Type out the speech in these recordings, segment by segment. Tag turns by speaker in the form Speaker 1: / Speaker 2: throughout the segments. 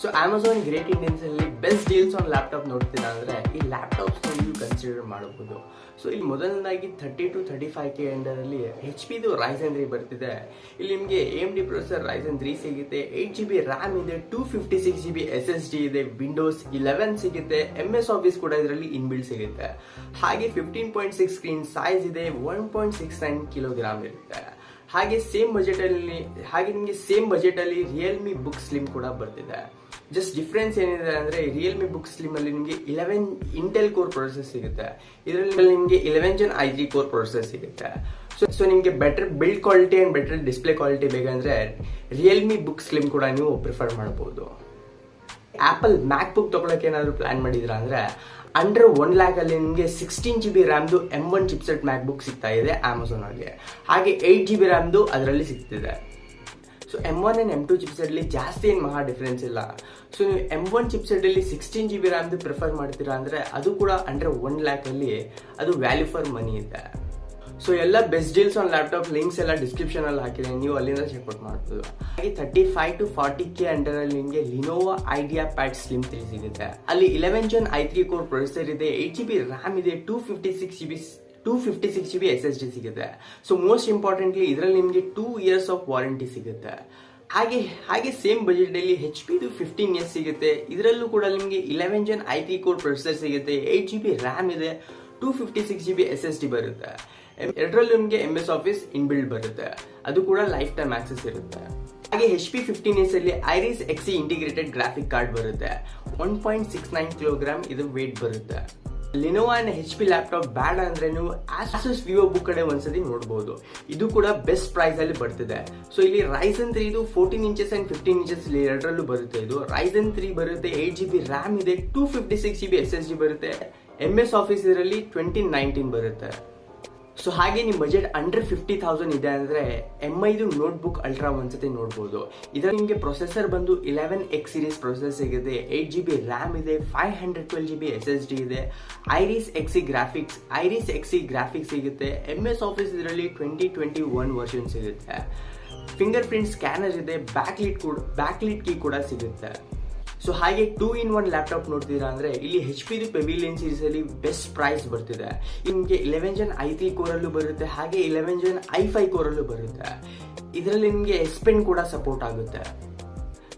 Speaker 1: So Amazon great Indians ಅಲ್ಲಿ best deals on laptop ನೋಡ್ತೀರಾ ಅಂದ್ರೆ ಈ ಲ್ಯಾಪ್ಟಾಪ್ಸ್ ನೀವು ಕನ್ಸಿಡರ್ ಮಾಡಬಹುದು. ಸೊ ಇಲ್ಲಿ ಮೊದಲನೇದಾಗಿ 30 to 35K ಅಂಡರಲ್ಲಿ HP ryzen 3 ಬರ್ತಿದೆ. ಇಲ್ಲಿ ನಿಮಗೆ AMD ಪ್ರೊಸೆಸರ್ ryzen 3 ಸಿಗುತ್ತೆ, 8GB RAM ಇದೆ, 256GB SSD ಇದೆ, ವಿಂಡೋಸ್ 11 ಸಿಗುತ್ತೆ, MS ಆಫೀಸ್ ಕೂಡ ಇದರಲ್ಲಿ ಇನ್ಬಿಲ್ಡ್ ಸಿಗುತ್ತೆ. ಹಾಗೆ 15.6 ಸ್ಕ್ರೀನ್ ಸೈಜ್ ಇದೆ, 1.69 kg ಇರುತ್ತೆ. ಹಾಗೆ ನಿಮಗೆ ಸೇಮ್ ಬಜೆಟ್ ಅಲ್ಲಿ ರಿಯಲ್ಮಿ ಬುಕ್ ಸ್ಲಿಮ್ ಕೂಡ ಬರ್ತಿದೆ. ಜಸ್ಟ್ ಡಿಫ್ರೆನ್ಸ್ ಏನಿದೆ ಅಂದ್ರೆ ರಿಯಲ್ಮಿ ಬುಕ್ ಸ್ಲಿಮ್ ಅಲ್ಲಿ ನಿಮಗೆ 11 ಇಂಟೆಲ್ ಕೋರ್ ಪ್ರೊಸೆಸರ್ ಸಿಗುತ್ತೆ, ಇದರಲ್ಲಿ ನಿಮಗೆ 11 Gen i3 ಕೋರ್ ಪ್ರೊಸೆಸರ್ ಸಿಗುತ್ತೆ. ಸೊ ನಿಮಗೆ better build quality and better display quality ಬೇಕಂದ್ರೆ ರಿಯಲ್ಮಿ ಬುಕ್ ಸ್ಲಿಮ್ ಕೂಡ ನೀವು ಪ್ರಿಫರ್ ಮಾಡಬಹುದು. ಆಪಲ್ ಮ್ಯಾಕ್ಬುಕ್ ತಗೊಳಕ್ಕೆ ಏನಾದ್ರು ಪ್ಲಾನ್ ಮಾಡಿದ್ರ ಅಂದ್ರೆ ಅಂಡರ್ 1 lakh ಅಲ್ಲಿ ನಿಮಗೆ 16GB RAM M1 chipset MacBook ಸಿಗ್ತಾ ಇದೆ ಅಮೆಝಾನ್ ಅಲ್ಲಿ. ಹಾಗೆ 8GB RAM ಅದರಲ್ಲಿ ಸಿಗ್ತಿದೆ. So M1 and M2 chipset ಅಲ್ಲಿ ಜಾಸ್ತಿ ಏನು ಮಹಾ ಡಿಫ್ರೆನ್ಸ್ ಇಲ್ಲ. ಸೊ ನೀವು M1 ಚಿಪ್ಸೆಟ್ ಅಲ್ಲಿ 16GB RAM ಪ್ರಿಫರ್ ಮಾಡ್ತೀರಾ ಅಂದ್ರೆ ಅದು ಕೂಡ ಅಂಡರ್ 1 lakh ಅಲ್ಲಿ ಅದು ವ್ಯಾಲ್ಯೂ ಫಾರ್ ಮನಿ ಇದೆ. ಸೊ ಎಲ್ಲ best deals on laptop links ಎಲ್ಲ ಡಿಸ್ಕ್ರಿಪ್ಷನ್ ಅಲ್ಲಿ ಹಾಕಿದೆ, ನೀವು ಅಲ್ಲಿಂದ ಚೆಕ್ಔಟ್ ಮಾಡ್ಬೋದು. ಹಾಗೆ 35 to 40K ಅಂಡರ್ ಅಲ್ಲಿ ನಿಮಗೆ lenovo ideapad slim 3 ಸಿಗುತ್ತೆ. ಅಲ್ಲಿ 11 Gen i3 ಕೋರ್ ಪ್ರೊಸೆಸರ್ ಇದೆ, 8GB RAM ಇದೆ, 256GB SSD ಸಿಗುತ್ತೆ. ಸೊ ಮೋಸ್ಟ್ ಇಂಪಾರ್ಟೆಂಟ್ಲಿ ಇದರಲ್ಲಿ ನಿಮಗೆ 2 years ಆಫ್ ವಾರಂಟಿ ಸಿಗುತ್ತೆ. ಹಾಗೆ ಸೇಮ್ ಬಜೆಟ್ ಅಲ್ಲಿ HP 15S ಸಿಗುತ್ತೆ, ಇದರಲ್ಲೂ ಕೂಡ ನಿಮಗೆ 11 Gen i3 ಕೋರ್ ಪ್ರೊಸೆಸರ್ ಸಿಗುತ್ತೆ, 8GB RAM ಇದೆ, 256GB SSD ಬರುತ್ತೆ. ಎರಡರಲ್ಲೂ ನಿಮಗೆ MS ಆಫೀಸ್ ಇನ್ಬಿಲ್ಡ್ ಬರುತ್ತೆ, ಅದು ಕೂಡ ಲೈಫ್ ಟೈಮ್ ಆಕ್ಸೆಸ್ ಇರುತ್ತೆ. ಹಾಗೆ HP 15S ಅಲ್ಲಿ iris XE integrated graphic card ಬರುತ್ತೆ, 1.69 kg ಇದು ವೇಟ್ ಬರುತ್ತೆ. ಲೆನೋವೋ ಅಂಡ್ HP ಲ್ಯಾಪ್ಟಾಪ್ ಬೇಡ ಅಂದ್ರೆ ನೀವು Asus vivobook ಕಡೆ ಒಂದ್ಸತಿ ನೋಡಬಹುದು, ಇದು ಕೂಡ ಬೆಸ್ಟ್ ಪ್ರೈಸ್ ಅಲ್ಲಿ ಬರ್ತಿದೆ. ಸೊ ಇಲ್ಲಿ ryzen 3 ಇದು 14 inches and 15 inches ಎರಡರಲ್ಲೂ ಬರುತ್ತೆ. ಇದು ryzen 3 ಬರುತ್ತೆ, 8GB RAM ಇದೆ, 256GB SSD ಬರುತ್ತೆ, MS ಆಫೀಸ್ ಇದರಲ್ಲಿ 2019 ಬರುತ್ತೆ. ಸೊ ಹಾಗೆ ನಿಮ್ಮ ಬಜೆಟ್ ಅಂಡರ್ 50,000 ಇದೆ ಅಂದ್ರೆ MI ನೋಟ್ಬುಕ್ ಅಲ್ಟ್ರಾ ಒಂದ್ಸತಿ ನೋಡಬಹುದು. ಇದರಲ್ಲಿ ನಿಮಗೆ ಪ್ರೊಸೆಸರ್ ಬಂದು 11X ಸೀರೀಸ್ ಪ್ರೊಸೆಸರ್ ಸಿಗುತ್ತೆ, 8GB RAM ಇದೆ, 512GB SSD ಇದೆ, ಐರಿಸ್ XE ಗ್ರಾಫಿಕ್ಸ್ ಸಿಗುತ್ತೆ, MS ಆಫೀಸ್ ಇದರಲ್ಲಿ 2021 ವರ್ಷನ್ ಸಿಗುತ್ತೆ, ಫಿಂಗರ್ ಪ್ರಿಂಟ್ ಸ್ಕ್ಯಾನರ್ ಇದೆ, ಬ್ಯಾಕ್ಲಿಟ್ ಕೀ ಕೂಡ ಸಿಗುತ್ತೆ. ಸೊ ಹಾಗೆ 2-in-1 ಲ್ಯಾಪ್ಟಾಪ್ ನೋಡ್ತೀರಾ ಅಂದ್ರೆ ಇಲ್ಲಿ HP Pavillion ಸೀರೀಸ್ ಅಲ್ಲಿ ಬೆಸ್ಟ್ ಪ್ರೈಸ್ ಬರ್ತಿದೆ. ನಿಮಗೆ 11 Gen i3 ಕೋರ್ ಅಲ್ಲೂ ಬರುತ್ತೆ, ಹಾಗೆ 11 Gen i5 ಕೋರ್ ಅಲ್ಲೂ ಬರುತ್ತೆ. ಇದರಲ್ಲಿ ನಿಮಗೆ S Pen ಕೂಡ ಸಪೋರ್ಟ್ ಆಗುತ್ತೆ.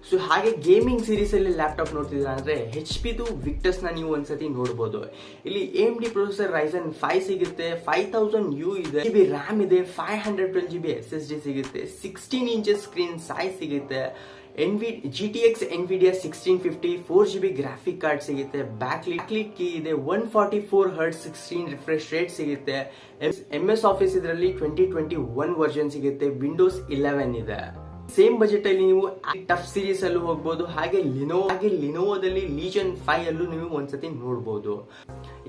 Speaker 1: ಸೊ ಹಾಗೆ ಗೇಮಿಂಗ್ ಸೀರೀಸ್ ಅಲ್ಲಿ ಲ್ಯಾಪ್ಟಾಪ್ ನೋಡ್ತಿದ್ದೀರಾ ಅಂದ್ರೆ HP victus ನ ನೀವು ಒಂದ್ಸತಿ ನೋಡಬಹುದು. ಇಲ್ಲಿ AMD ಪ್ರೊಸೆಸರ್ ryzen 5 ಸಿಗುತ್ತೆ, 5000U ಇದೆ, GB RAM ಇದೆ, 512GB SSD ಸಿಗುತ್ತೆ, 16 inches ಸ್ಕ್ರೀನ್ ಸೈಜ್ ಸಿಗುತ್ತೆ, GTX NVIDIA 1650 4GB graphic card ಸಿಗುತ್ತೆ, ಬ್ಯಾಕ್ಲಿಟ್ ಕೀ ಇದೆ, 144Hz 16 ರಿಫ್ರೆಶ್ ರೇಟ್ ಸಿಗುತ್ತೆ, MS ಆಫೀಸ್ ಇದರಲ್ಲಿ 2021 ವರ್ಷನ್ ಸಿಗುತ್ತೆ, ವಿಂಡೋಸ್ 11 ಇದೆ. ಸೇಮ್ ಬಜೆಟ್ ಅಲ್ಲಿ ನೀವು ಟಫ್ ಸೀರೀಸ್ ಅಲ್ಲೂ ಹೋಗಬಹುದು. ಹಾಗೆ ಲಿನೋವೋದಲ್ಲಿ ಲೀಜನ್ 5 ಅಲ್ಲೂ ನೀವು ಒಂದ್ಸತಿ ನೋಡಬಹುದು.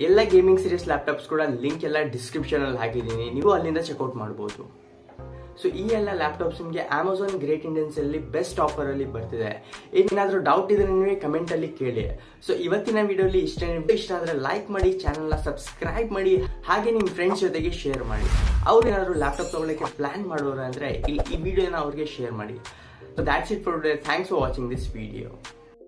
Speaker 1: ಎಲ್ಲ ಗೇಮಿಂಗ್ ಸೀರೀಸ್ ಲ್ಯಾಪ್ಟಾಪ್ಸ್ ಕೂಡ ಲಿಂಕ್ ಎಲ್ಲ ಡಿಸ್ಕ್ರಿಪ್ಷನ್ ಅಲ್ಲಿ ಹಾಕಿದ್ದೀನಿ, ನೀವು ಅಲ್ಲಿಂದ ಚೆಕ್ಔಟ್ ಮಾಡಬಹುದು. ಸೊ ಈ ಎಲ್ಲ ಲ್ಯಾಪ್ಟಾಪ್ಸ್ ನಿಮಗೆ ಅಮೆಝಾನ್ ಗ್ರೇಟ್ ಇಂಡಿಯನ್ಸ್ ಅಲ್ಲಿ ಬೆಸ್ಟ್ ಆಫರ್ ಅಲ್ಲಿ ಬರ್ತಿದೆ. ಏನಾದರೂ ಡೌಟ್ ಇದ್ರೆ ನೀವೇ ಕಮೆಂಟ್ ಅಲ್ಲಿ ಕೇಳಿ. ಸೊ ಇವತ್ತಿನ ವಿಡಿಯೋಲಿ ಇಷ್ಟ ಆದ್ರೆ ಲೈಕ್ ಮಾಡಿ, ಚಾನಲ್ನ ಸಬ್ಸ್ಕ್ರೈಬ್ ಮಾಡಿ, ಹಾಗೆ ನಿಮ್ಮ ಫ್ರೆಂಡ್ಸ್ ಜೊತೆಗೆ ಶೇರ್ ಮಾಡಿ. ಅವ್ರು ಏನಾದರೂ ಲ್ಯಾಪ್ಟಾಪ್ ತಗೊಳ್ಳೋಕೆ ಪ್ಲಾನ್ ಮಾಡೋರು ಅಂದ್ರೆ ಈ ವಿಡಿಯೋನ ಅವ್ರಿಗೆ ಶೇರ್ ಮಾಡಿ. So that's it for today. Thanks for watching this video.